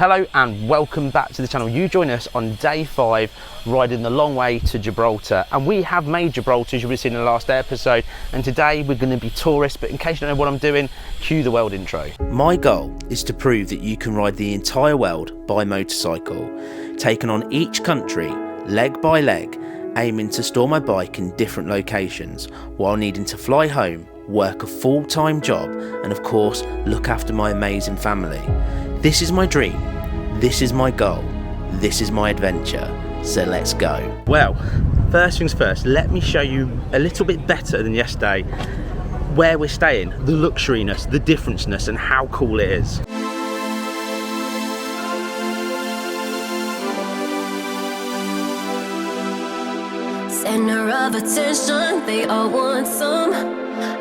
Hello and welcome back to the channel. You join us on day 5 riding the long way to Gibraltar, and we have made Gibraltar, as you would have seen in the last episode, and today we're going to be tourists. But in case you don't know what I'm doing, cue the world intro. My goal is to prove that you can ride the entire world by motorcycle, taking on each country leg by leg, aiming to store my bike in different locations while needing to fly home, work a full-time job, and of course look after my amazing family. This is my dream, this is my goal, this is my adventure, so let's go. Well, first things first, let me show you a little bit better than yesterday where we're staying, the luxuriness, the differenceness, and how cool it is. Center of attention, they all want some.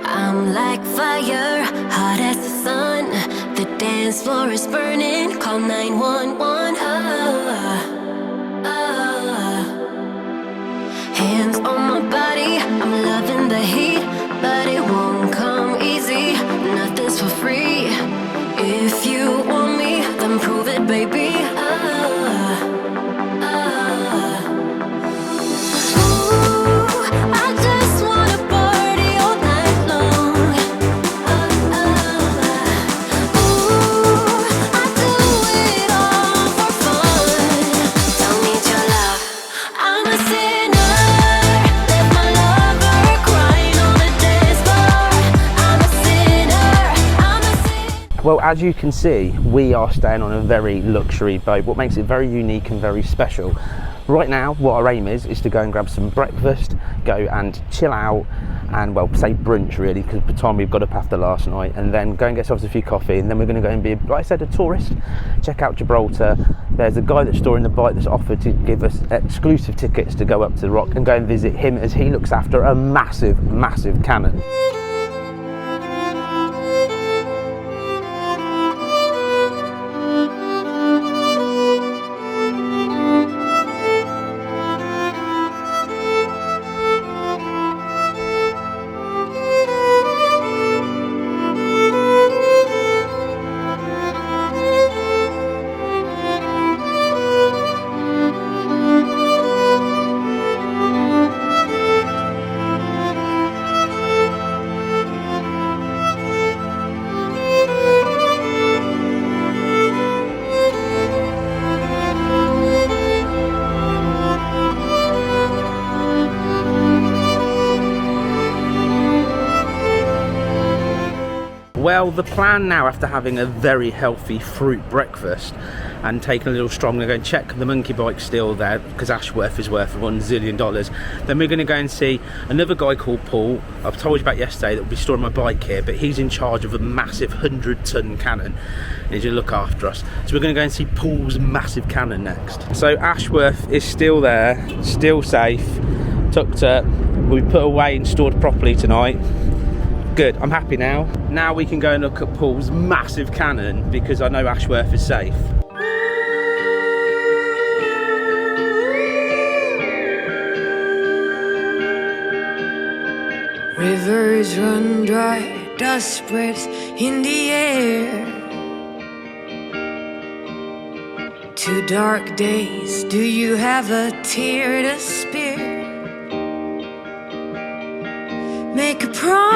I'm like fire, hot as the sun. The dance floor is burning, call 911. Hands on my body, I'm loving the heat, but it won't come easy, nothing's for free. If you want me, then prove it, baby. Well, as you can see, we are staying on a very luxury boat, what makes it very unique and very special. Right now, what our aim is to go and grab some breakfast, go and chill out, and well, say brunch really, because by the time we've got up after last night, and then go and get ourselves a few coffee, and then we're going to go and be, like I said, a tourist, check out Gibraltar. There's a guy that's storing the bike that's offered to give us exclusive tickets to go up to the rock and go and visit him, as he looks after a massive cannon. Well, the plan now, after having a very healthy fruit breakfast and taking a little stroll, we're going to check the monkey bike still there, because Ashworth is worth $1 zillion. Then we're going to go and see another guy called Paul. I've told you about yesterday that we'll be storing my bike here, but he's in charge of a massive 100-ton cannon, and he's going to look after us. So we're going to go and see Paul's massive cannon next. So Ashworth is still there, still safe, tucked up, will be put away and stored properly tonight. Good, I'm happy now. Now we can go and look at Paul's massive cannon, because I know Ashworth is safe. Rivers run dry, dust spreads in the air. 2 dark days, do you have a tear to spare? Make a promise,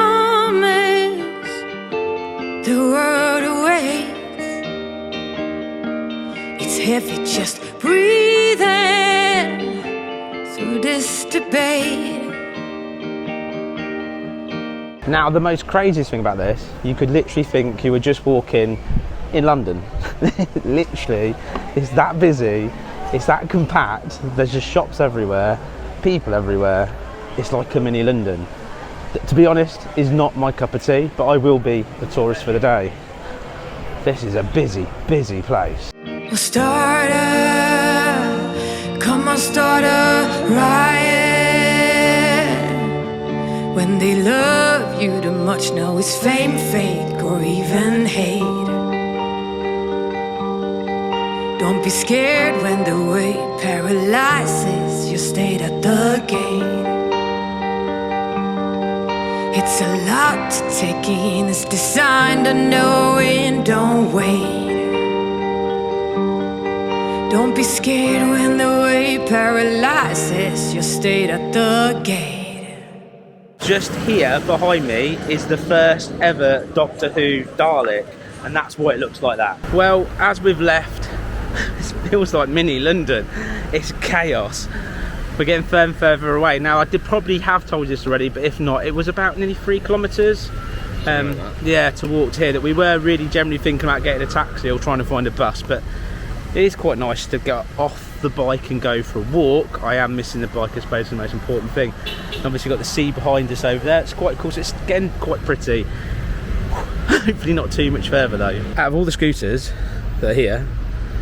the world awaits. It's heavy just breathing through this debate. Now, the most craziest thing about this, you could literally think you were just walking in London. Literally, it's that busy, it's that compact, there's just shops everywhere, people everywhere. It's like a mini London. To be honest, is not my cup of tea, but I will be a tourist for the day. This is a busy place. Well, start a, come on, start a riot. When they love you too much, now it's fame, fake, or even hate. Don't be scared when the weight paralyzes your state at the gate. It's a lot to take in, it's designed to know and don't wait. Don't be scared when the weight paralyzes your state at the gate. Just here behind me is the first ever Doctor Who Dalek, and that's why it looks like that. Well, as we've left, this feels like mini London. It's chaos. We're getting further and further away. Now, I did probably have told you this already, but if not, it was about nearly 3 kilometres. Yeah, to walk to here, that we were really generally thinking about getting a taxi or trying to find a bus, but it is quite nice to get off the bike and go for a walk. I am missing the bike, I suppose, is the most important thing. Obviously got the sea behind us over there. It's quite cool, so it's getting quite pretty. Hopefully not too much further though. Out of all the scooters that are here,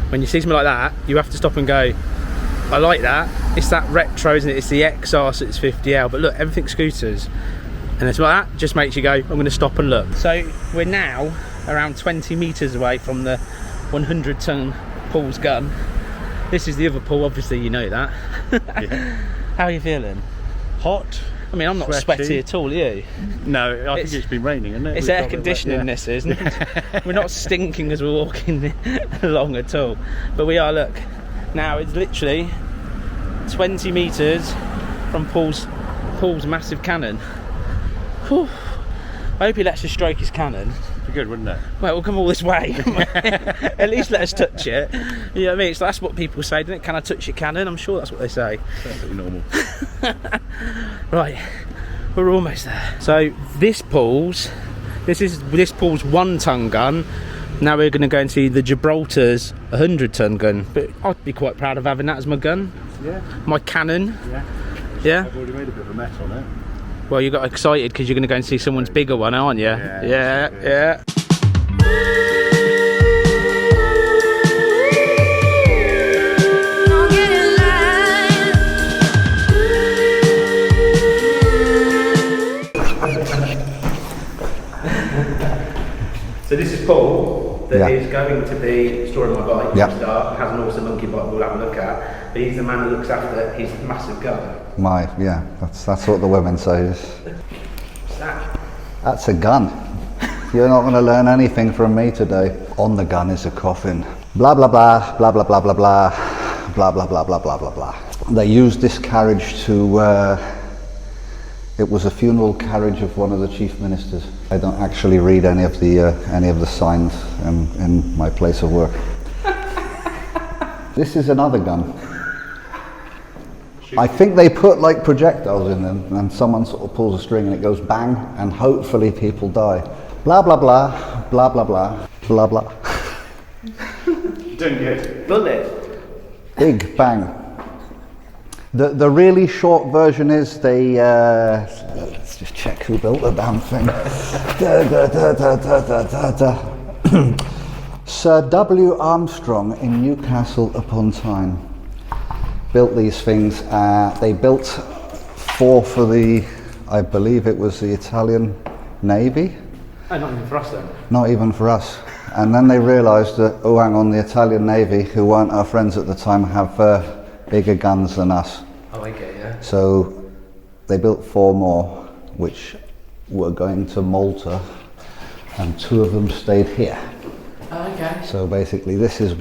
when you see something like that, you have to stop and go, I like that. It's that retro, isn't it? It's the XR650L, but look, everything's scooters. And it's like that, just makes you go, I'm going to stop and look. So we're now around 20 metres away from the 100-ton Paul's gun. This is the other Paul, obviously you know that. Yeah. How are you feeling? Hot. I mean, I'm not sweaty at all, are you? No, I think it's been raining, isn't it? It's air conditioning, this, isn't it? We're not stinking as we're walking along at all. But we are, look. Now it's literally 20 metres from Paul's massive cannon. Whew. I hope he lets us stroke his cannon. Be good, wouldn't it? Well, we'll come all this way. At least let us touch it. You know what I mean? So that's what people say, don't it? Can I touch your cannon? I'm sure that's what they say. Perfectly normal. Right, we're almost there. So this Paul's 1-ton gun. Now we're going to go and see the Gibraltar's 100-ton gun. But I'd be quite proud of having that as my gun. Yeah. My cannon. Yeah. Yeah. I've already made a bit of a mess on it. Well, you got excited because you're going to go and see someone's bigger one, aren't you? Yeah. So this is Paul, that is going to be storing my bike. Yeah. Has an awesome monkey bike we'll have a look at. But he's the man who looks after his massive gun. That's what the women say. What's that? That's a gun. You're not going to learn anything from me today. On the gun is a coffin. Blah blah blah blah blah blah blah blah blah blah blah blah blah blah blah. They used this carriage to. It was a funeral carriage of one of the chief ministers. I don't actually read any of the signs in my place of work. This is another gun. I think they put like projectiles in them, and someone sort of pulls a string and it goes bang, and hopefully people die. Blah blah blah blah blah blah blah blah. Doing good. Bullet. Big bang. The really short version is they. Let's just check who built the damn thing. Sir W. Armstrong in Newcastle upon Tyne built these things. They built 4 for the, I believe it was the Italian Navy. Oh, not even for us then. Not even for us. And then they realised that, oh hang on, the Italian Navy, who weren't our friends at the time, have bigger guns than us. Oh, okay, yeah. So they built 4 more, which were going to Malta, and 2 of them stayed here. Oh, okay. So basically, this is.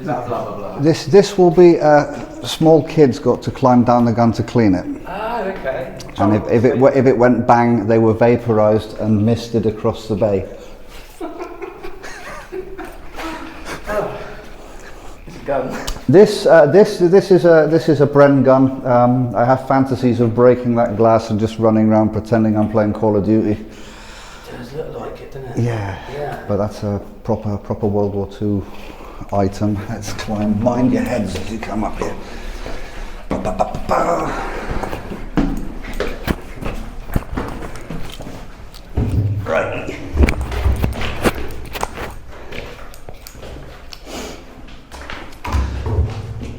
Is that blah blah blah? This will be. Small kids got to climb down the gun to clean it. Oh, okay. And if it went bang, they were vaporised and misted across the bay. It's a gun. This is a Bren gun. I have fantasies of breaking that glass and just running around pretending I'm playing Call of Duty. It does look like it, doesn't it? Yeah. But that's a proper World War II item. Let's climb. Mind your heads as you come up here. Right.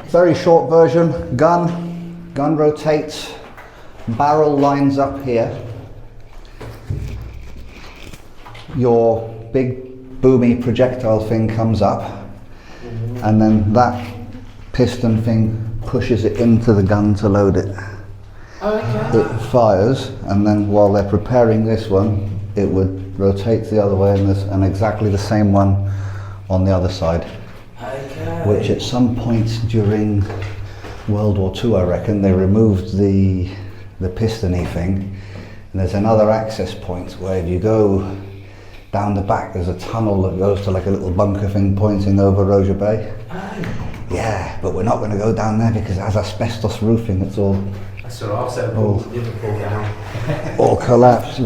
Very short version. Gun rotates. Barrel lines up here. Your big boomy projectile thing comes up. And then that piston thing pushes it into the gun to load it. Okay. It fires, and then while they're preparing this one, it would rotate the other way, and exactly the same one on the other side. which at some point during World War II, I reckon, they removed the pistony thing. And there's another access point where if you go down the back, there's a tunnel that goes to like a little bunker thing pointing over Roger Bay. Yeah, but we're not going to go down there because it has asbestos roofing. It's all all collapsed.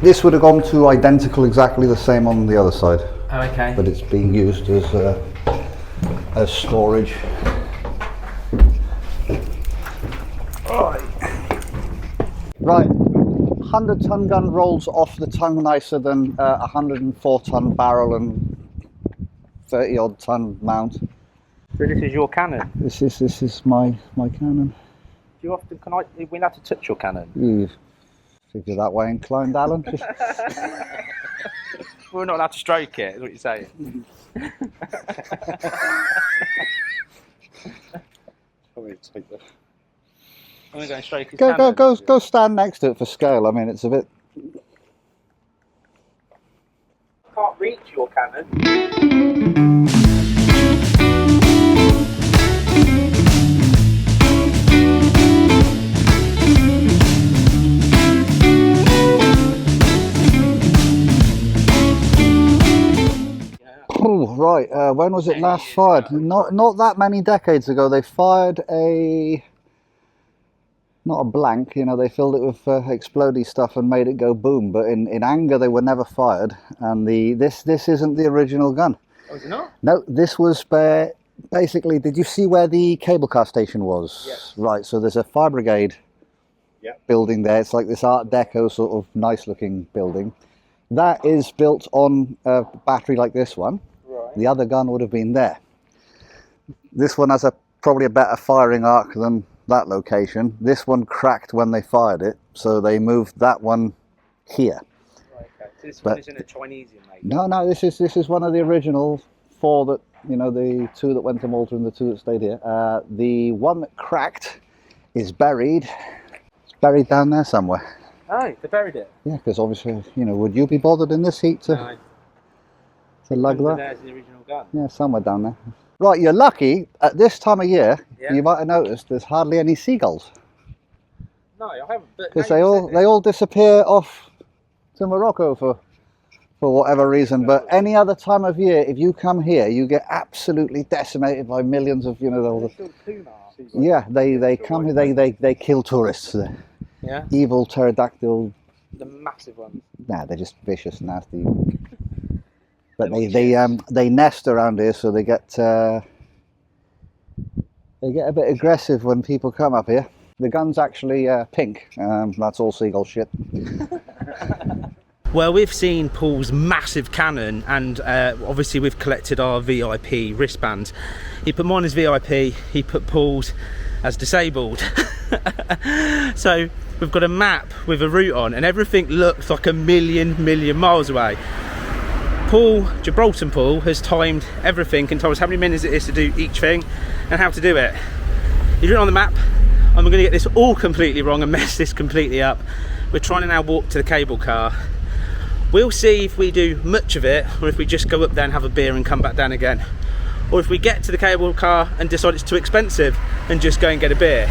This would have gone to identical, exactly the same on the other side. Oh, okay. But it's being used as storage. Right, 100-ton gun rolls off the tongue nicer than a 104-ton barrel and 30-odd ton mount. So this is your cannon? This is my cannon. Do you often, are we allowed to touch your cannon? If you're that way inclined, Alan. We're not allowed to stroke it, is what you're saying? I'm going to go and stroke his cannon. Go stand next to it for scale. I mean, it's a bit... Can't reach your cannon. Oh, right, when was it last fired? Not that many decades ago. They fired not a blank, you know, they filled it with explodey stuff and made it go boom, but in anger they were never fired. And this isn't the original gun. Oh, is it not? No, this was basically, did you see where the cable car station was? Yes. Right, so there's a fire brigade building there. It's like this Art Deco sort of nice looking building. That is built on a battery like this one. Right. The other gun would have been there. This one has probably a better firing arc than that location. This one cracked when they fired it, so they moved that one here. Right, okay. So this one isn't a Chinese made? No, this is one of the original 4 that, you know, the 2 that went to Malta and the 2 that stayed here. The one that cracked is buried. It's buried down there somewhere. Oh, they buried it? Yeah, because obviously, you know, would you be bothered in this heat to lug that? There's the original gun. Yeah, somewhere down there. Right, you're lucky, at this time of year, you might have noticed there's hardly any seagulls. No, I haven't. Because they all disappear off to Morocco for whatever reason. But any other time of year, if you come here, you get absolutely decimated by millions of, you know, they come here, they kill tourists. Yeah. Evil pterodactyl. The massive ones. Nah, they're just vicious, nasty. But they nest around here, so they get a bit aggressive when people come up here. The gun's actually pink. That's all seagull shit. Well, we've seen Paul's massive cannon, and obviously we've collected our VIP wristbands. He put mine as VIP, he put Paul's as disabled. So we've got a map with a route on, and everything looks like a million miles away. Gibraltar Paul has timed everything and told us how many minutes it is to do each thing and how to do it. He's written on the map. I'm going to get this all completely wrong and mess this completely up. We're trying to now walk to the cable car. We'll see if we do much of it, or if we just go up there and have a beer and come back down again, or if we get to the cable car and decide it's too expensive and just go and get a beer.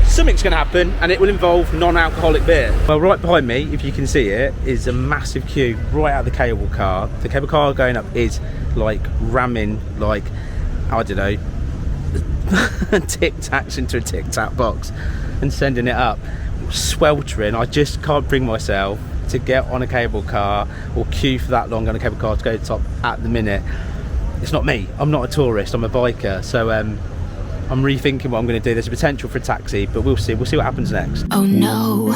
Something's going to happen, and it will involve non-alcoholic beer. Well, right behind me, if you can see it, is a massive queue right out of the cable car. The cable car going up is like ramming, like, I don't know, Tic Tacs into a Tic Tac box and sending it up. Sweltering. I just can't bring myself to get on a cable car or queue for that long on a cable car to go to the top at the minute. It's not me. I'm not a tourist. I'm a biker. So I'm rethinking what I'm going to do. There's a potential for a taxi, but we'll see what happens next. Oh no,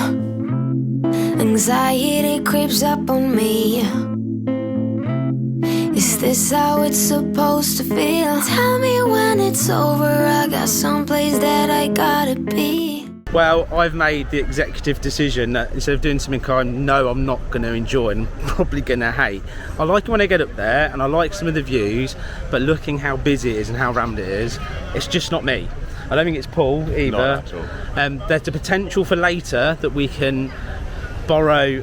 anxiety creeps up on me. Is this how it's supposed to feel? Tell me when it's over, I got someplace that I gotta be. Well, I've made the executive decision that instead of doing something I know I'm not going to enjoy and probably going to hate, I like it when I get up there and I like some of the views, but looking how busy it is and how rammed it is, it's just not me. I don't think it's Paul either. Not at all. There's a potential for later that we can borrow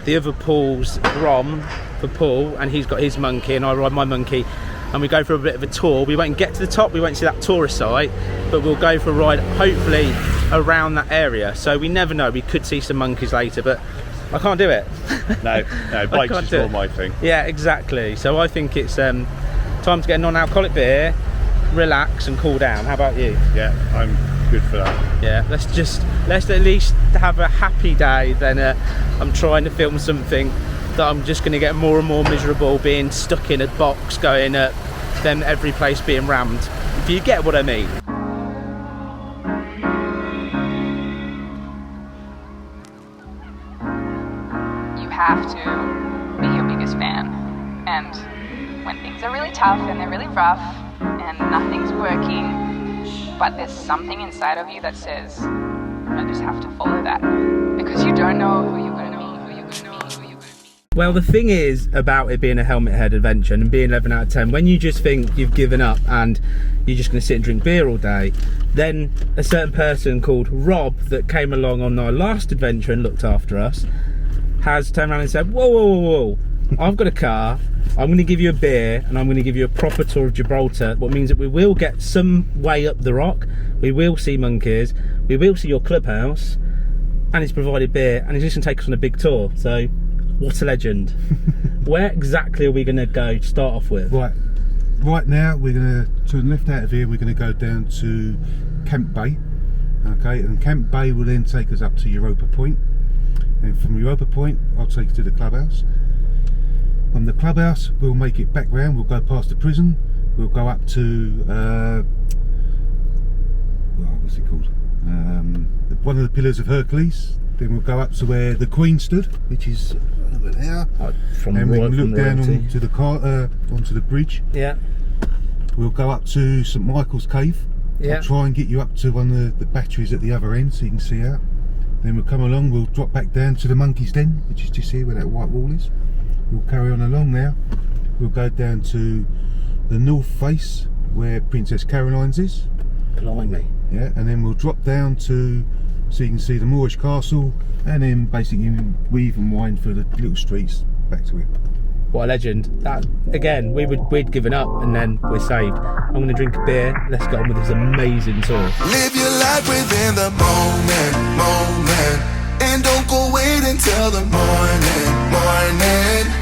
the other Paul's Rom for Paul, and he's got his monkey, and I ride my monkey, and we go for a bit of a tour. We won't get to the top, we won't see that tourist site, but we'll go for a ride, hopefully around that area. So we never know, we could see some monkeys later, but I can't do it. No, bikes is more my thing. Yeah, exactly. So I think it's time to get a non-alcoholic beer, relax and cool down. How about you? Yeah, I'm good for that. Yeah, let's at least have a happy day than I'm trying to film something that I'm just going to get more and more miserable, being stuck in a box going up, then every place being rammed. If you get what I mean. You have to be your biggest fan, and when things are really tough and they're really rough and nothing's working, but there's something inside of you that says, I just have to follow that, because you don't know who you're going to meet. Well, the thing is about it being a helmet head adventure and being 11 out of 10, when you just think you've given up and you're just going to sit and drink beer all day, then a certain person called Rob that came along on our last adventure and looked after us has turned around and said, whoa, I've got a car, I'm going to give you a beer and I'm going to give you a proper tour of Gibraltar, what means that we will get some way up the rock, we will see monkeys, we will see your clubhouse, and he's provided beer, and he's just going to take us on a big tour. So what a legend. Where exactly are we going to go to start off with? Right now we're going to turn left out of here, we're going to go down to Camp Bay. Okay, and Camp Bay will then take us up to Europa Point, and from Europa Point I'll take you to the clubhouse. From the clubhouse we'll make it back round, we'll go past the prison, we'll go up to what's it called, one of the pillars of Hercules. Then we'll go up to where the Queen stood, which is over there, and we can look down onto the onto the bridge. Yeah. We'll go up to St Michael's Cave. Yeah. I'll try and get you up to one of the batteries at the other end so you can see out. Then we'll come along, we'll drop back down to the Monkey's Den, which is just here where that white wall is. We'll carry on along now. We'll go down to the north face where Princess Caroline's is. Blimey. Yeah, and then we'll drop down to, so you can see the Moorish Castle, and then basically weave and wind through the little streets back to it. What a legend. That, again, we'd given up and then we're saved. I'm going to drink a beer, let's get on with this amazing tour. Live your life within the moment, and don't go wait until the morning.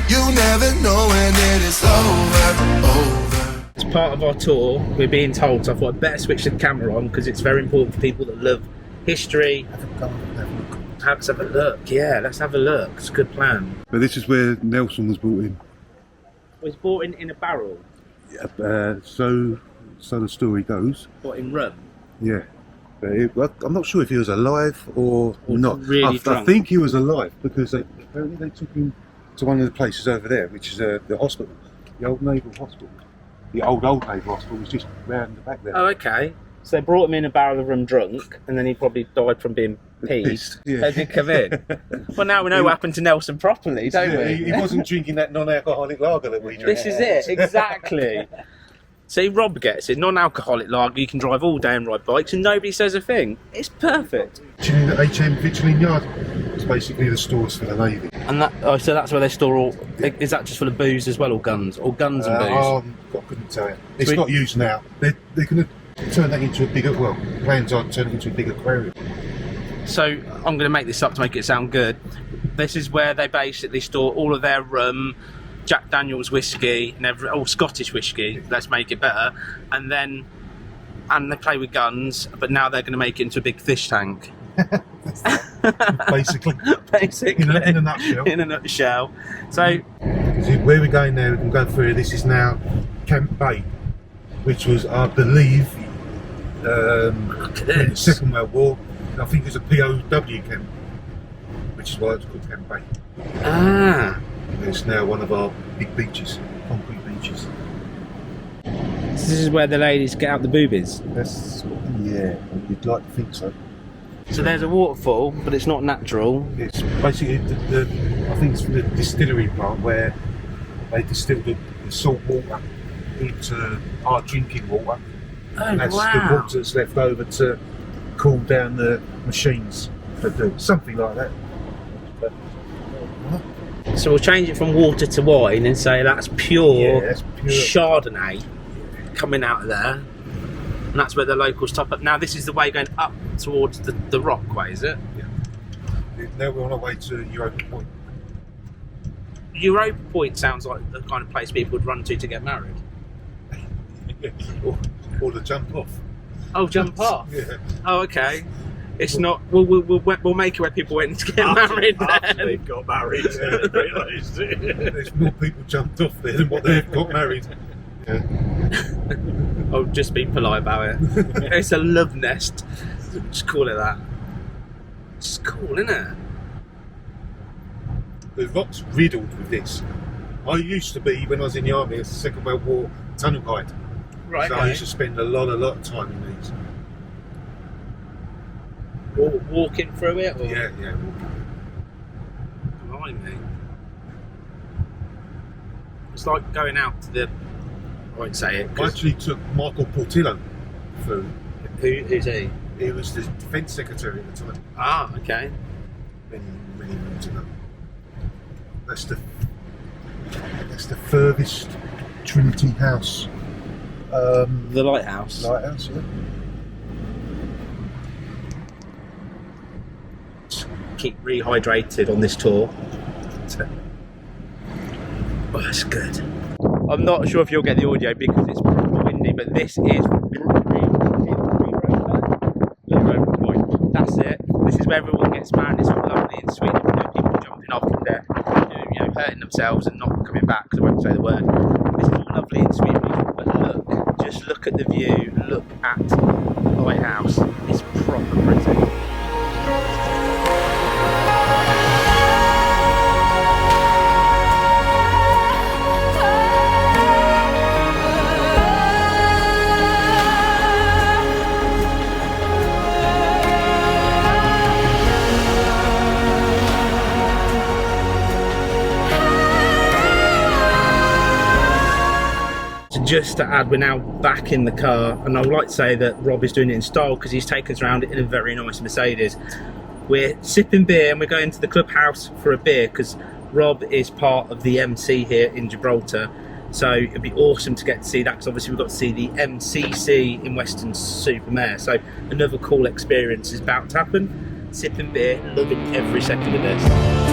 You never know when it is over. As part of our tour, we're being told, so I thought I'd better switch the camera on because it's very important for people that love history. Let's have a look. Yeah, let's have a look. It's a good plan. But this is where Nelson was brought in. Was brought in a barrel? So the story goes. What, in rum? Yeah. But I'm not sure if he was alive or not. Really I drunk. think he was alive because apparently they took him to one of the places over there, which is the hospital, the old naval hospital. The old naval hospital was just round the back there. Oh, okay. So they brought him in a barrel of rum drunk, and then he probably died from being pissed. Yeah. They did come in. Well, now we know what happened to Nelson properly, don't we? He wasn't drinking that non-alcoholic lager that we drink. This is it, exactly. See, Rob gets it. Non-alcoholic lager, you can drive all day and ride bikes, and nobody says a thing. It's perfect. HM Victualling Yard. It's basically the stores for the Navy. And that, so that's where they store all. Is that just full of booze as well, or guns, and booze? I couldn't tell you. It's not used now. They're going to turn that into a bigger. Well, plans are to turn it into a big aquarium. So I'm going to make this up to make it sound good. This is where they basically store all of their rum, Jack Daniel's whiskey, and Scottish whiskey. Let's make it better. And they play with guns, but now they're going to make it into a big fish tank. Basically. In a nutshell. In a nutshell. So where we're going now, we can go through. This is now Camp Bay, which was, I believe, in the Second World War. I think it was a POW camp, which is why it's called Camp Bay. Ah. It's now one of our big beaches, concrete beaches. This is where the ladies get out the boobies. Yeah, you'd like to think so. So there's a waterfall, but it's not natural. It's basically I think it's from the distillery plant where they distill the salt water into our drinking water. Oh, and that's wow. the water that's left over to cool down the machines that do something like that. So we'll change it from water to wine and say that's pure, that's pure Chardonnay coming out of there. And that's where the locals top up. Now this is the way going up towards the rock way, is it? Yeah. Now we're on our way to Europa Point. Europa Point sounds like the kind of place people would run to get married. Or the jump off. Oh, jump off? Yeah. Oh, okay. It's not. We'll make it where people went to get married. After they've got married, they realised it. There's more people jumped off there than what they've got married. Yeah. I'll just be polite about it. It's a love nest. Just call it that. It's cool, isn't it? The rock's riddled with this. I used to be, when I was in the army, as a Second World War tunnel guide. Right. So I used to spend a lot of time in these. Walking through it? Or? Yeah. Blimey. It's like going out to the. I won't say it. I actually took Michael Portillo through. Who's he? He was the Defence Secretary at the time. Ah, okay. Many moons ago. That's the furthest Trinity House. The lighthouse. Lighthouse, yeah. Keep rehydrated on this tour. Oh, that's good. I'm not sure if you'll get the audio because it's proper windy, but this is Europa Point. That's it. This is where everyone gets married. It's all lovely and sweet. You know, people jumping off and they're hurting themselves and not coming back because I won't say the word. This is all lovely and sweet, but just look at the view. Look at the lighthouse. It's proper pretty. Just to add, we're now back in the car, and I would like to say that Rob is doing it in style because he's taken us around in a very nice Mercedes. We're sipping beer and we're going to the clubhouse for a beer because Rob is part of the MC here in Gibraltar, so it'd be awesome to get to see that because obviously we've got to see the MCC in Weston-super-Mare, so another cool experience is about to happen. Sipping beer, loving every second of this.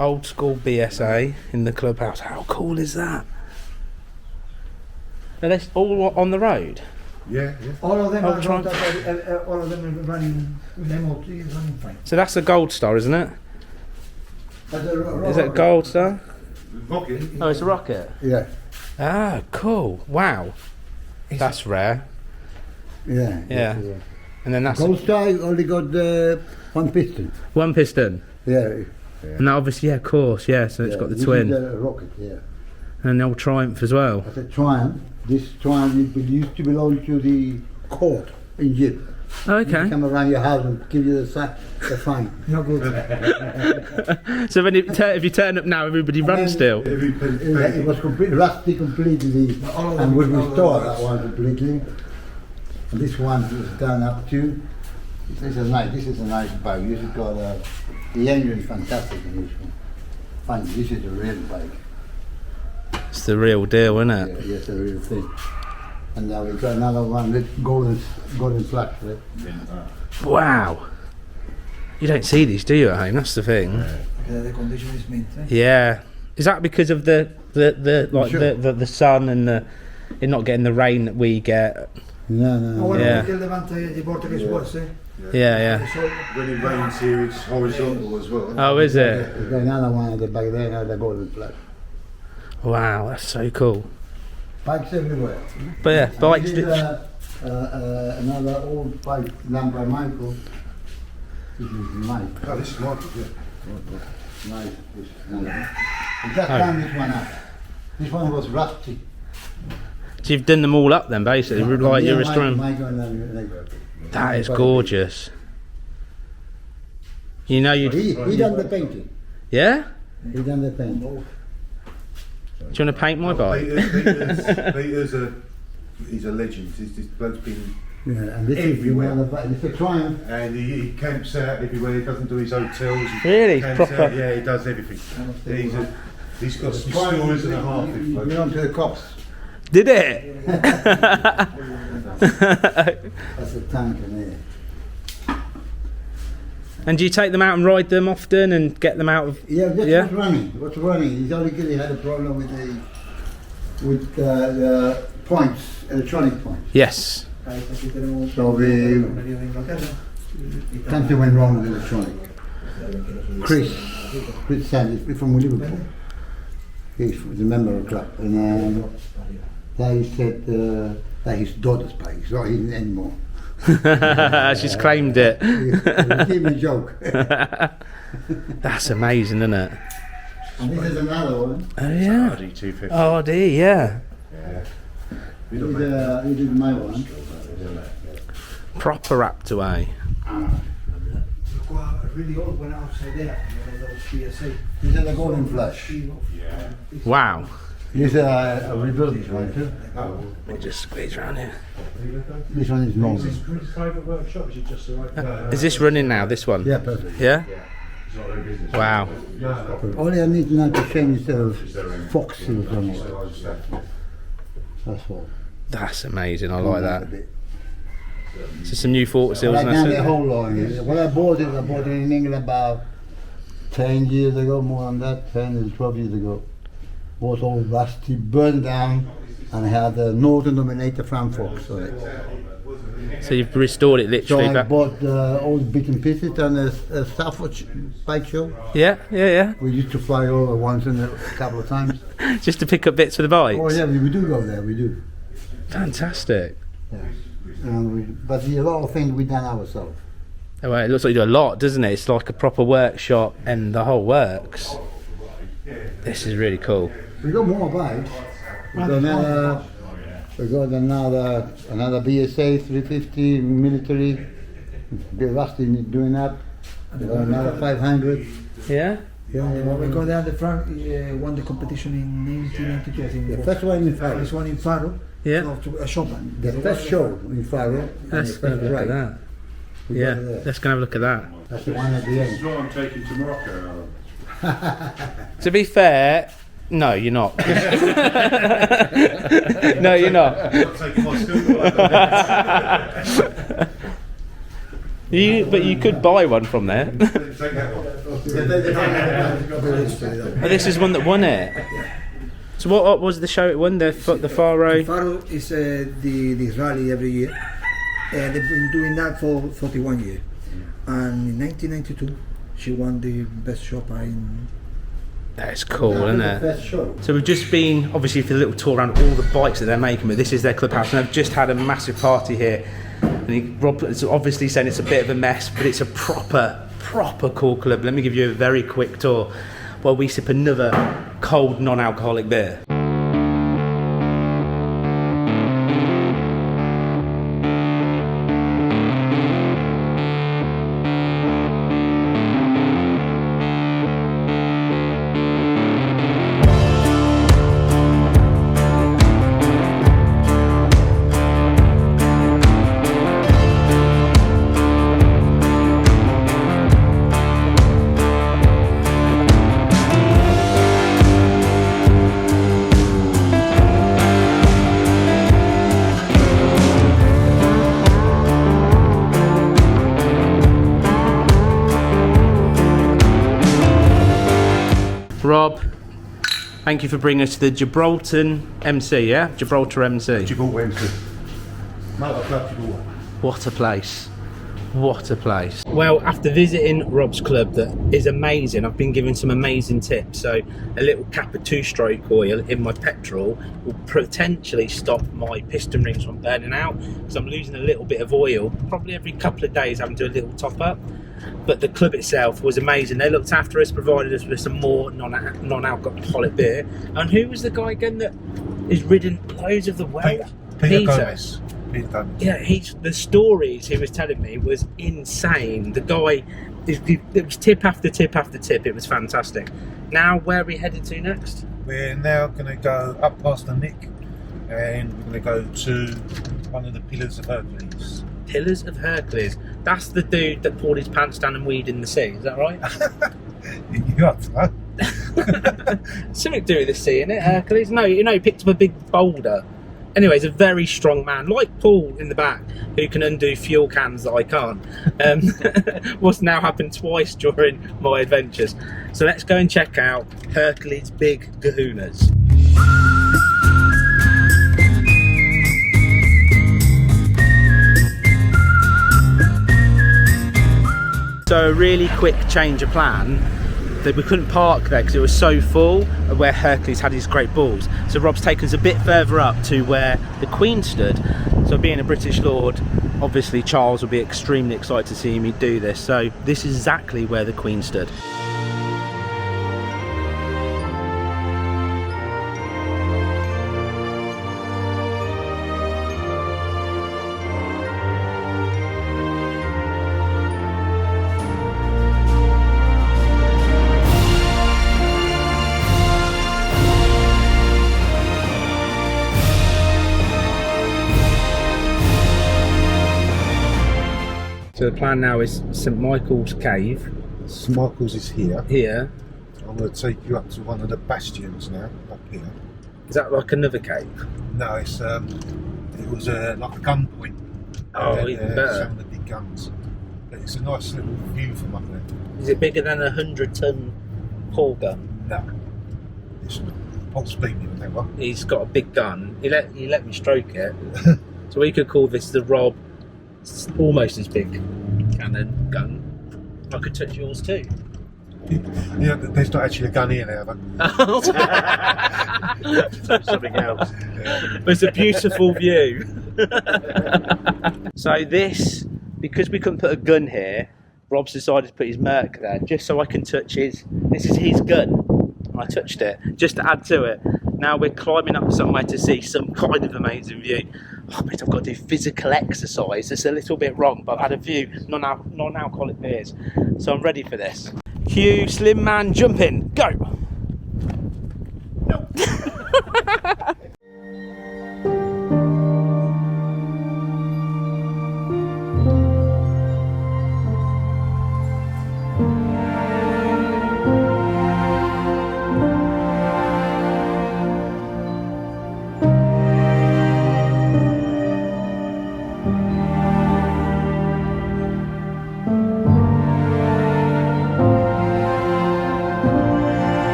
Old school BSA in the clubhouse. How cool is that? Are they all on the road? Yeah. All of them Oh, are try- all of them are running with MOT is running fine. So that's a Gold Star, isn't it? But the Is it a Gold Star? Rocket. Oh, it's a rocket. Yeah. Ah, cool. Wow. That's rare. Yeah. Yeah. And then that's Gold Star only got one piston. one piston. Yeah. And that obviously, yeah, of course, yeah. So it's got the this twin. is the rocket, yeah. And an old Triumph as well. But the Triumph, this Triumph used to belong to the court in Egypt. Okay. Come around your house and give you the fine. No good. So when if you turn up now, everybody runs still. It was rusty completely, and we restored that one completely. And this one is done up to. This is a nice bike. This has got the engine is fantastic in this one. Fine, this is a real bike. It's the real deal, isn't it? Yeah, yes, the real thing. And now we've got another one with golden flash. Right? Wow. You don't see these, do you, at home? That's the thing. The condition is mint. Yeah. Is that because of the Sure. the sun and it not getting the rain that we get? No. Yeah. Yeah. Yeah. When it rains here, it's horizontal as well. Oh, is it? We've got another one at the back there, another golden flash. Wow, that's so cool. Bikes everywhere. But yeah, And bikes. this is another old bike done by Michael. This is nice. Oh, this is Michael, yeah. Nice. This is nice. We just done this one up. This one was rusty. So you've done them all up then, basically, like Yeah, you're restoring. Michael and That is gorgeous. You know you. He done the painting. Yeah. He done the painting. you want to paint my bike? He's a legend. This bloke's been and this everywhere. It's a Triumph. And he camps out everywhere. He doesn't do his hotels. He Really? camps Proper? out, yeah, he does everything. He's got some stories and a half. He belonged to the cops. Did it? That's a tank in there. And do you take them out and ride them often and get them out of? Yeah, that's what's running. What's running? He's only had a problem with the points, electronic points. Yes. So something went wrong with the electronic. Chris Sandy from Liverpool. He's the member of the club, and they said that his daughter's bike. It's not his anymore. She's claimed it. He gave me a joke. That's amazing, isn't it? And this is another one. Oh yeah. RD250. Oh dear, yeah. He did my one. Proper Raptor, eh? Really old one outside there, those PSA. These are the Golden Flash. Wow. These are rebuilt one too. Let me just squeeze around here. This one is normal. Is this private workshop? Is it just the right? Is this running now, this one? Yeah, perfect. Yeah? Wow. All I need now to change the fox seals on it. That's all. That's amazing, I like that. So some new Forte seals I and done the that's whole line. When I bought it in England about 10 years ago, more than that, 10 and 12 years ago. It was all rusty, burned down, and I had a Northern Dominator front forks on it. So you've restored it So literally I back. bought all the bits and pieces and a Stafford bike show. Yeah, yeah, We used to fly over once in a couple of times. yeah. Just to pick up bits for the bikes. Oh yeah, we do go there, we do. Fantastic. Yeah. But a lot of things we done ourselves. Oh, well, it looks like you do a lot, doesn't it? It's like a proper workshop and the whole works. This is really cool. We got more bikes. We got another BSA 350 military. A bit rusty doing that. We got another 500. Yeah? We got there at the front, won the competition in 1992, I think. The first one in Faro. This one in Faro. Yeah. No, to a shopman. The first show in Faro. Let's go have a look at that. Yeah, let's go have a look at that. That's the one at the This is end. what I'm taking to Morocco. To be fair, no, you're not. No, you're not. But you could buy one from there. Oh, this is one that won it. So what was the show it won? The Faro? Faro is the rally every year. They've been doing that for 41 years. And in 1992, she won the best shopper in. That's cool, isn't it? First show. So we've just been, obviously, for a little tour around all the bikes that they're making, but this is their clubhouse, and they've just had a massive party here. And Rob is obviously saying it's a bit of a mess, but it's a proper cool club. Let me give you a very quick tour while we sip another cold, non-alcoholic beer. Rob, thank you for bringing us to the Gibraltar MC, yeah? Gibraltar MC. Gibraltar MC. Motor Club Gibraltar. What a place. What a place. Well, after visiting Rob's club that is amazing, I've been given some amazing tips. So a little cap of 2-stroke oil in my petrol will potentially stop my piston rings from burning out, because I'm losing a little bit of oil probably every couple of days, having to do a little top up. But the club itself was amazing. They looked after us, provided us with some more non-alcoholic beer. And who was the guy again that is ridden loads of the world? Peter Gomez. Yeah, the stories he was telling me was insane. The guy, it was tip after tip after tip. It was fantastic. Now, where are we headed to next? We're now going to go up past the Nick, and we're going to go to one of the Pillars of Hercules. Pillars of Hercules. That's the dude that pulled his pants down and weed in the sea. Is that right? You got to know. Something to do with the sea, innit, Hercules? No, you know, he picked up a big boulder. Anyway, he's a very strong man, like Paul in the back, who can undo fuel cans that I can't. What's now happened twice during my adventures. So let's go and check out Hercules' big kahunas. So a really quick change of plan. That we couldn't park there because it was so full of where Hercules had his great balls. So Rob's taken us a bit further up to where the Queen stood. So being a British lord, obviously Charles will be extremely excited to see me do this. So this is exactly where the Queen stood. So the plan now is St Michael's Cave. St Michael's is here. Here. I'm going to take you up to one of the bastions now, up here. Is that like another cave? No, it's it was like a gun point. Oh, even better. Some of the big guns. But it's a nice little view from up there. Is it bigger than a 100-ton Paul gun? No. It's Paul's beating him that one. He's got a big gun. He let me stroke it. So we could call this the Rob almost as big cannon gun. I could touch yours too. Yeah, there's not actually a gun here now, but something else. It's a beautiful view. So this, because we couldn't put a gun here, Rob's decided to put his Merc there just so I can touch his. This is his gun. I touched it just to add to it. Now we're climbing up somewhere to see some kind of amazing view. Oh, but I've got to do physical exercise. It's a little bit wrong, but I've had a few non-alcoholic beers, so I'm ready for this. Cue Slim Man jumping. Go. No.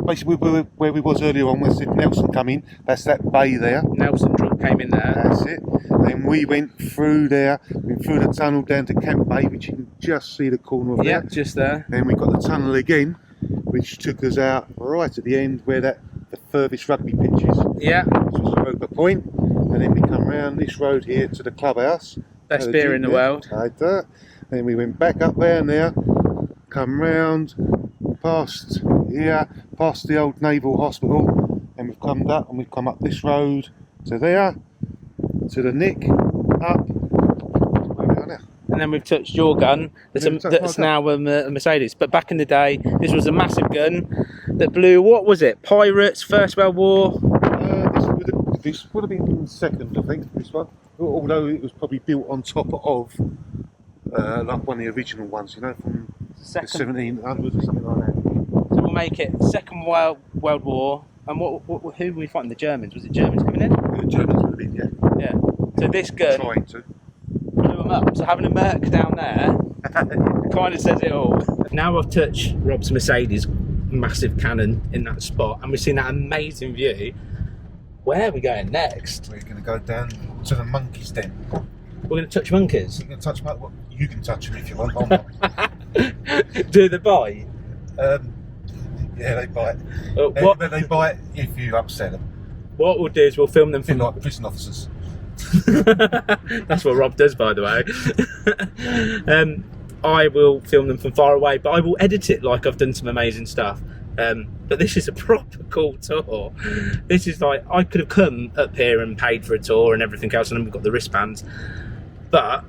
basically where we was earlier on, we said Nelson come in. That's that bay there. Nelson Drunk came in there. That's it. Then we went through there, went through the tunnel down to Camp Bay, which you can just see the corner of yeah, there. Just there. Then we got the tunnel again, which took us out right at the end where the furthest rugby pitch is. Yeah. Which was Europa Point. And then we come round this road here to the clubhouse. Best beer in the world. Like that. Then we went back up there now, come round, past here, past the old Naval Hospital, and we've come up and we've come up this road to there, to the Nick, up, where we are now. And then we've touched your gun, that's now a Mercedes. But back in the day, this was a massive gun that blew, what was it, pirates, First World War? This would have been second, I think, this one. Although it was probably built on top of like one of the original ones, you know, from the 1700s or something like that. So we'll make it Second World War. And who were we fighting? The Germans? Was it Germans coming in? The Germans would have been, yeah. Yeah. So this gun trying to blew them up. So having a Merc down there kind of says it all. Now I've touched Rob's Mercedes massive cannon in that spot, and we've seen that amazing view. Where are we going next? We're going to go down to the monkeys' den. We're going to touch monkeys? We're going to touch monkeys. Well, you can touch them if you want. I'm not. Do they bite? Yeah, they bite. But they bite if you upset them. What we'll do is we'll film them from... like prison officers. That's what Rob does, by the way. I will film them from far away, but I will edit it like I've done some amazing stuff. But this is a proper cool tour. This is like, I could have come up here and paid for a tour and everything else, and then we've got the wristbands, but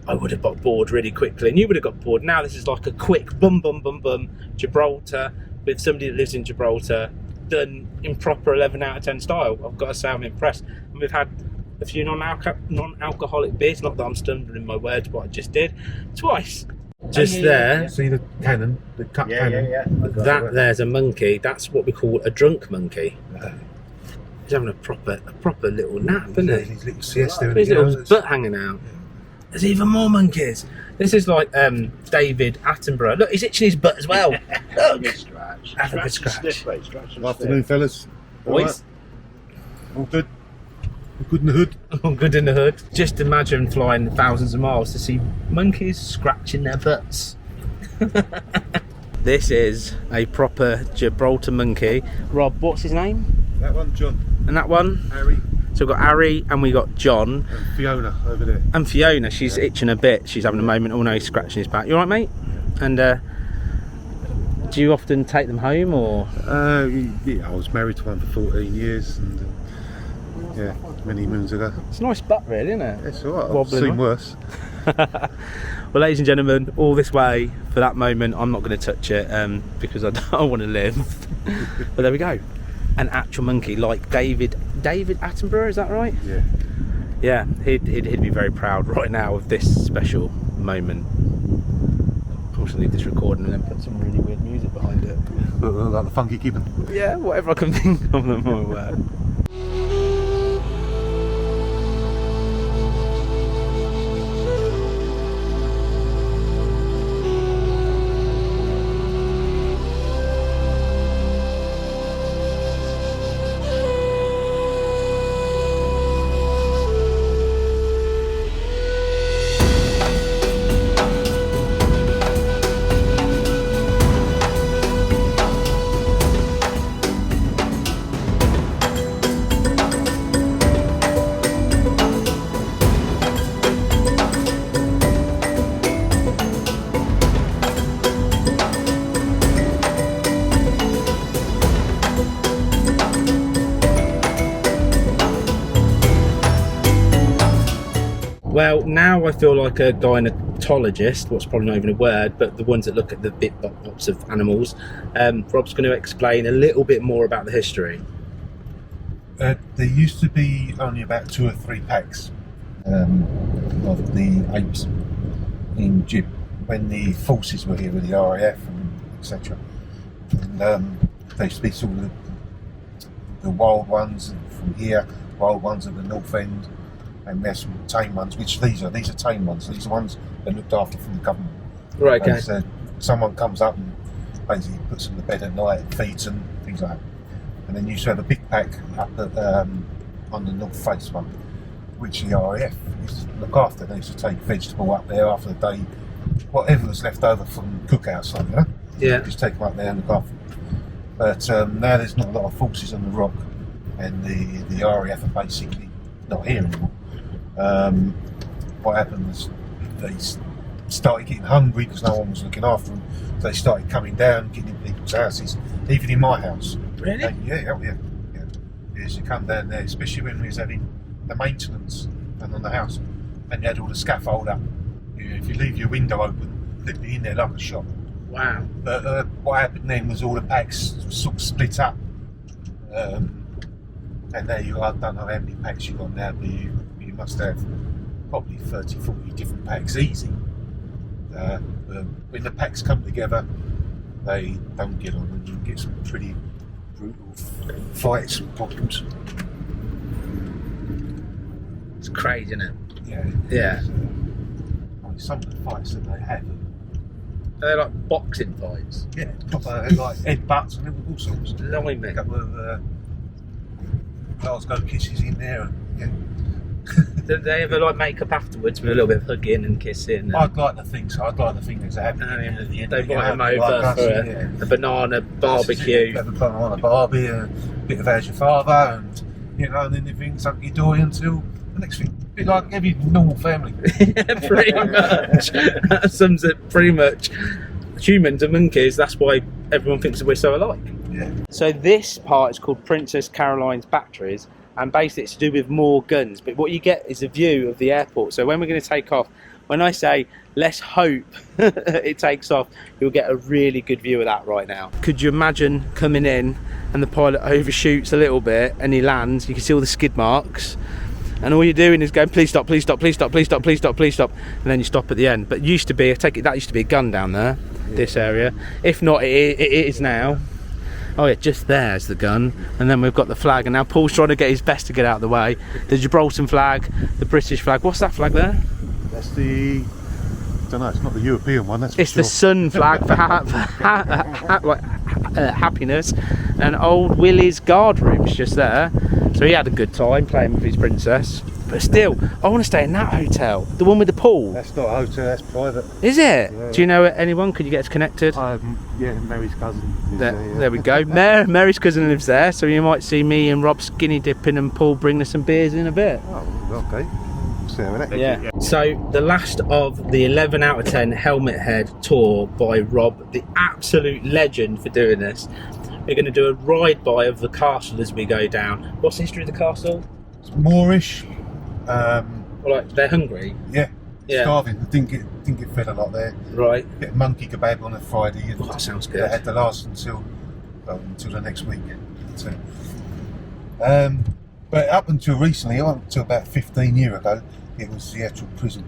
I would have got bored really quickly, and you would have got bored. Now this is like a quick bum Gibraltar with somebody that lives in Gibraltar, done in proper 11 out of 10 style. I've got to say I'm impressed. And we've had a few non-alcoholic beers, not that I'm stumbling my words, but I just did twice. Just there. See the cannon, the cut cannon? That there's a monkey. That's what we call a drunk monkey. He's having a proper little nap, isn't he? His little siesta. His little butt hanging out. There's even more monkeys. This is like David Attenborough. Look, he's itching his butt as well. Look. Have a good scratch. Afternoon, fellas. Boys. All good? All good in the hood? All good in the hood. Just imagine flying thousands of miles to see monkeys scratching their butts. This is a proper Gibraltar monkey. Rob, what's his name? That one, John. And that one? Harry. So we've got Harry and we got John. And Fiona over there. And Fiona, she's itching a bit. She's having a moment. Oh no, he's scratching his back. You alright, mate? And do you often take them home, or? Yeah, I was married to one for 14 years, and yeah, many moons ago. It's a nice butt, really, isn't it? It's alright. I've Wobbling seen on. worse. Well, ladies and gentlemen, all this way for that moment, I'm not going to touch it because I don't want to live. But there we go. An actual monkey, like David Attenborough, is that right? Yeah. Yeah, he'd be very proud right now of this special moment. I'm just going to leave this recording and then put some really weird music behind it. Like the funky gibbon. Yeah, whatever I can think of them. Well, now I feel like a gynecologist, what's probably not even a word, but the ones that look at the bits of animals. Rob's going to explain a little bit more about the history. There used to be only about 2 or 3 packs of the apes in Gib when the forces were here with the RAF and etc. And they used to be sort of the wild ones from here, wild ones at the north end, and there's some tame ones, which these are tame ones. These are ones that are looked after from the government. Right, okay. So someone comes up and basically puts them to bed at night, feeds them, things like that. And then you used to have a big pack up at, on the north face one, which the RAF used to look after. They used to take vegetable up there after the day, whatever was left over from cookouts, you know? Yeah. Just take them up there and look after them. But now there's not a lot of forces on the rock, and the RAF are basically not here anymore. What happened was they started getting hungry because no one was looking after them. So they started coming down, getting in people's houses, even in my house. Really? Yeah. Yes, you come down there, especially when we was having the maintenance and on the house, and you had all the scaffold up. If you leave your window open, they'd be in there like a shop. Wow. But what happened then was all the packs sort of split up. And there you are, I don't know how many packs you got now, but you must have probably 30, 40 different packs, easy. When the packs come together, they don't get on, and you can get some pretty brutal fights and problems. It's crazy, isn't it? Yeah. I mean, some of the fights that they have, They're like boxing fights. yeah, proper like headbutts and all sorts. Blimey. A couple of Glasgow kisses in there, and yeah. Did they ever like make up afterwards with a little bit of hugging and kissing? I'd like to think so. I'd like to think there's a happy ending at the end. They You know, invite them like over us, for yeah. a banana barbecue. Have a banana barbie, a bit of How's Your Father, and and then everything's up your door until the next thing. A bit like every normal family. Pretty much. That sums it pretty much. Humans are monkeys, that's why everyone thinks that we're so alike. Yeah. So this part is called Princess Caroline's Batteries, and basically it's to do with more guns, but what you get is a view of the airport. So when we're going to take off, when I say let's hope it takes off, you'll get a really good view of that right now. Could you imagine coming in and the pilot overshoots a little bit and he lands, you can see all the skid marks, and all you're doing is going, please stop, please stop, please stop, please stop, please stop, please stop, and then you stop at the end. But used to be, I take it that used to be a gun down there, this area. If not, it is now. Oh yeah, just there's the gun, and then we've got the flag, and now Paul's trying to get his best to get out of the way. The Gibraltar flag, the British flag. What's that flag there? That's the, I don't know, it's not the European one, that's for It's sure. the sun flag for happiness, and old Willie's guard room's just there. So he had a good time playing with his princess. But still, I want to stay in that hotel, the one with the pool. That's not a hotel, that's private. Is it? Yeah. Do you know anyone? Could you get us connected? Yeah, Mary's cousin is There we go. Mary's cousin lives there, so you might see me and Rob skinny dipping and Paul bring us some beers in a bit. Oh, okay. See how that. Yeah. So the last of the 11 out of 10 helmet head tour by Rob, the absolute legend for doing this. We're going to do a ride by of the castle as we go down. What's the history of the castle? It's Moorish. Well, like they're hungry. Yeah. Yeah. Starving. I didn't get fed a lot there. Right. Bit of monkey kebab on a Friday. And Oh, that sounds good. They had to last until the next week. So, but up until recently, up until about 15 years ago, it was the actual prison.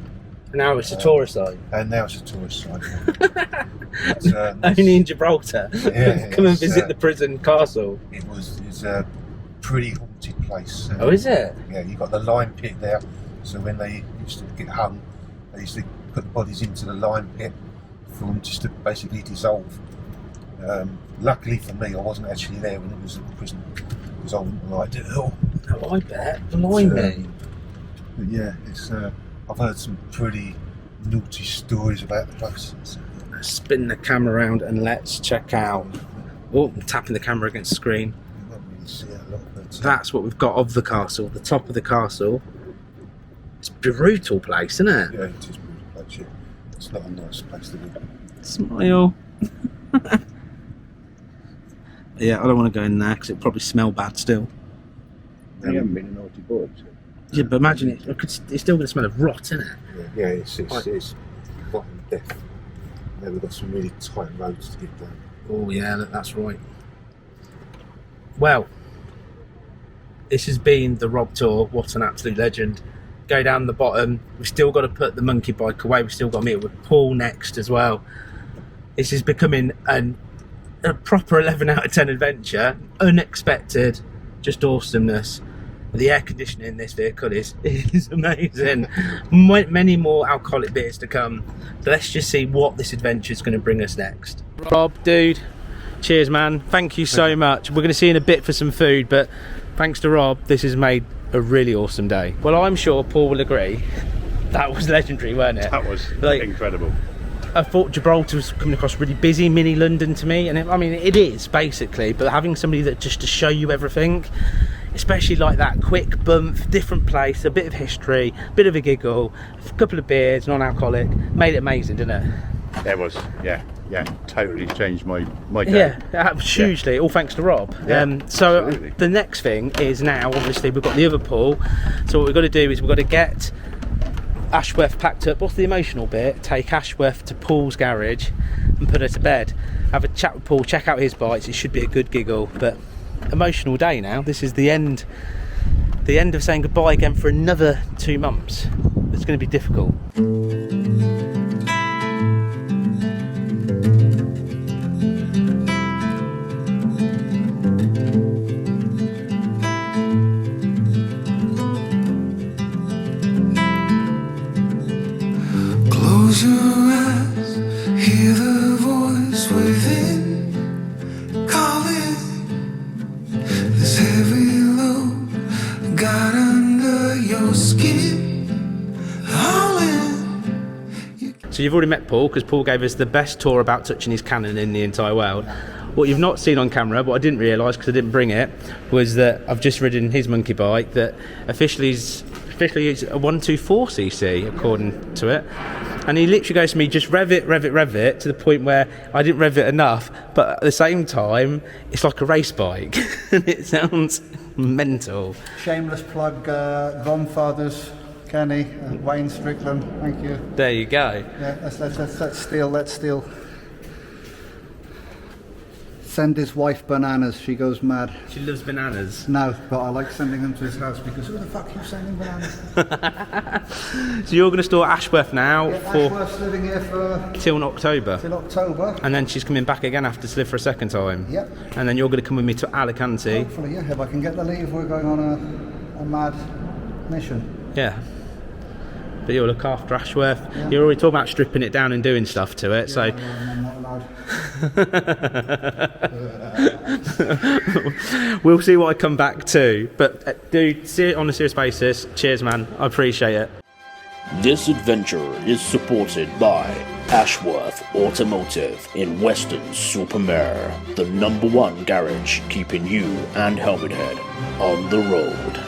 Now it's a tourist site. And now it's a tourist site. But, Only in Gibraltar. Yeah, Come and it's, visit the prison castle. It's a pretty haunted place. Oh, is it? Yeah, you got the lime pit there. So when they used to get hung, they used to put the bodies into the lime pit for them just to basically dissolve. Luckily for me, I wasn't actually there when it was in prison, because I wouldn't have liked it at all. Oh, I bet. Blimey. But yeah, it's I've heard some pretty naughty stories about the place. So, Let's spin the camera around and let's check out. Oh, I'm tapping the camera against the screen. you won't really see it a lot, but That's what we've got of the castle, the top of the castle. It's a brutal place, isn't it? yeah, it is a beautiful place. Yeah. It's not a nice place to live. Smile. Yeah, I don't want to go in there because it'd probably smell bad still. You haven't been a naughty boy, so. Yeah, but imagine it's still going to smell of rot, isn't it? Yeah, it's rotten death. Yeah, we've got some really tight roads to get down. Oh yeah, that's right. Well, this has been the Rob Tour. What an absolute legend. Go down the bottom. We've still got to put the monkey bike away. We've still got to meet with Paul next as well. This is becoming a proper 11 out of 10 adventure. Unexpected, just awesomeness. The air conditioning in this vehicle is amazing. Many more alcoholic beers to come. But let's just see what this adventure is going to bring us next. Rob, dude, cheers, man. Thank you so much. We're going to see you in a bit for some food, but thanks to Rob, this has made a really awesome day. Well, I'm sure Paul will agree. That was legendary, weren't it? That was Like, incredible. I thought Gibraltar was coming across really busy, mini London to me, and it is basically, but having somebody that just to show you everything, especially like that, quick bump, different place, a bit of history, a bit of a giggle, a couple of beers, non-alcoholic, made it amazing, didn't it? It was, yeah, totally changed my day. Yeah, hugely, all thanks to Rob. Yeah, so absolutely. the next thing is now, obviously, we've got the other pool, so what we've got to do is we've got to get Ashworth packed up. What's the emotional bit? Take Ashworth to Paul's garage and put her to bed. Have a chat with Paul, check out his bikes. It should be a good giggle, but emotional day now. This is the end of saying goodbye again for another 2 months. It's going to be difficult. Close your eyes, hear the voice within calling. This heavy load got under your skin, hauling. So you've already met Paul, because Paul gave us the best tour about touching his cannon in the entire world. What you've not seen on camera, but I didn't realise because I didn't bring it, was that I've just ridden his monkey bike that officially is a 124cc according to it. And he literally goes to me, just rev it, to the point where I didn't rev it enough, but at the same time, it's like a race bike. And it sounds mental. Shameless plug, Grandfathers, Kenny, Wayne Strickland, thank you. There you go. Yeah, let's steal. Send his wife bananas, she goes mad. She loves bananas. No, but I like sending them to his house because who the fuck are you sending bananas? So you're going to store Ashworth now Ashworth's living here for... till October. Till October. And then she's coming back again after to live for a second time. Yep. And then you're going to come with me to Alicante. Hopefully, yeah, if I can get the leave, we're going on a mad mission. Yeah. But you'll look after Ashworth. Yeah. You're already talking about stripping it down and doing stuff to it, so... I'm not allowed. We'll see what I come back to. But dude, see it on a serious basis. Cheers, man. I appreciate it. This adventure is supported by Ashworth Automotive in Weston-super-Mare, the #1 garage keeping you and Helmet Head on the road.